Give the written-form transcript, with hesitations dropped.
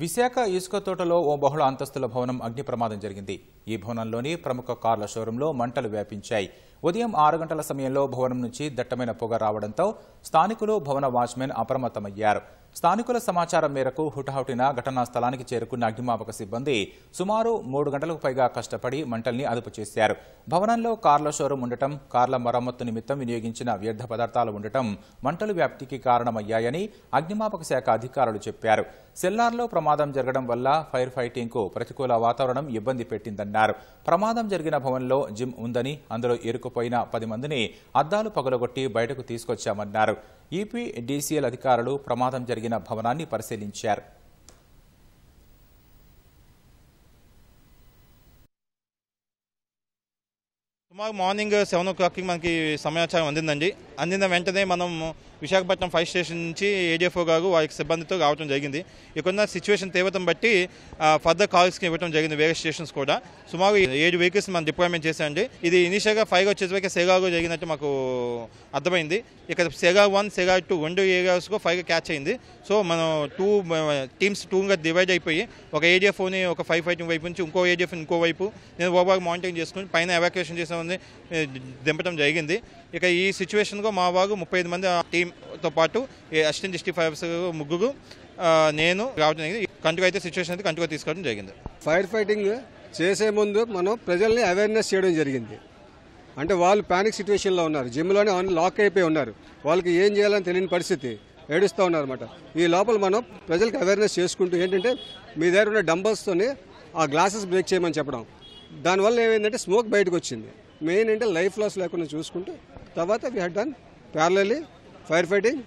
విశాఖ ఇసుక తోటలో ఓ బహుళ అంతస్తుల భవనం అగ్ని ప్రమాదం జరిగింది. ఈ భవనంలోని ప్రముఖ కార్ల షోరూంలో మంటలు వ్యాపించాయి. ఉదయం 6 గంటల సమయంలో భవనం నుంచి దట్టమైన పొగ రావడంతో స్థానికులు, భవన వాచ్మెన్ అప్రమత్తమయ్యారు. స్థానికుల సమాచారం మేరకు హుటాహుటిన ఘటనా స్థలానికి చేరుకున్న అగ్నిమాపక సిబ్బంది సుమారు 3 గంటలకు పైగా కష్టపడి మంటల్ని అదుపు చేశారు. భవనంలో కార్ల షోరూం ఉండటం, కార్ల మరమ్మత్తు నిమిత్తం వినియోగించిన వ్యర్థ పదార్థాలు ఉండటం మంటలు వ్యాప్తికి కారణమయ్యాయని అగ్నిమాపక శాఖ అధికారులు చెప్పారు. సెల్లార్లో ప్రమాదం జరగడం వల్ల ఫైర్ ఫైటింగ్ కు ప్రతికూల వాతావరణం ఇబ్బంది పెట్టిందన్నారు. ప్రమాదం జరిగిన భవనంలో జిమ్ ఉందని, అందులో ఇరుక్కుపోయిన 10 మందిని అద్దాలు పగలగొట్టి బయటకు తీసుకొచ్చామన్నారు. ఈపీడీసీఎల్ అధికారులు ప్రమాదం జరిగిన భవనాన్ని పరిశీలించారు. సుమారు మార్నింగ్ 7 o'clockకి మనకి సమాచారం అందిందండి. అందిన వెంటనే మనం విశాఖపట్నం ఫైర్ స్టేషన్ నుంచి ఏడీఎఫ్ఓ గారు వారికి సిబ్బందితో రావడం జరిగింది. ఇక్కడున్న సిచ్యువేషన్ తీవ్రతను బట్టి ఫర్దర్ కాల్స్కి ఇవ్వడం జరిగింది. వేరే స్టేషన్స్ కూడా సుమారు 7 వెహికల్స్ మనం డిప్లాయ్మెంట్ చేశామండి. ఇది ఇనిషియల్గా ఫైర్ వచ్చేసరికి సెగాలో జరిగినట్టు మాకు అర్థమైంది. ఇక్కడ సెగార్ 1, సెగార్ 2 రెండు ఏరియాస్లో ఫైర్ క్యాచ్ అయింది. సో మనం 2 టీమ్స్ 2గా డివైడ్ అయిపోయి ఒక ఏడీఎఫ్ఓని ఒక ఫైర్ ఫైటింగ్ వైపు నుంచి ఇంకో ఏడీఎఫ్ ఇంకో వైపు నేను ఓవర్ మానిటరింగ్ చేసుకుని పైన ఎవాక్యుయేషన్ చేసామని దింపడం జరిగింది. ఇక ఈ సిచ్యువేషన్గా మా వారు 35 మంది టీంతో పాటు అసిస్టెంట్ డిస్ట్రిక్ట్ ఫైర్ ఆఫీసర్ ముగ్గురు, నేను రావడం జరిగింది. కంట్రోల్ అయితే సిచ్యువేషన్ అయితే కంట్రోల్ తీసుకోవడం జరిగింది. ఫైర్ ఫైటింగ్ చేసే ముందు మనం ప్రజల్ని అవేర్నెస్ చేయడం జరిగింది. అంటే వాళ్ళు పానిక్ సిచ్యువేషన్లో ఉన్నారు, జిమ్లోనే లాక్ అయిపోయి ఉన్నారు, వాళ్ళకి ఏం చేయాలని తెలియని పరిస్థితి, ఏడుస్తూ ఉన్నారు అనమాట. ఈ లోపల మనం ప్రజలకు అవేర్నెస్ చేసుకుంటూ ఏంటంటే మీ దగ్గర ఉన్న డంబల్స్తోని ఆ గ్లాసెస్ బ్రేక్ చేయమని చెప్పడం. దానివల్ల ఏమైందంటే స్మోక్ బయటకు వచ్చింది. మెయిన్ అంటే లైఫ్ లాస్ లేకుండా చూసుకుంటూ తర్వాత we had done parallelly fire fighting.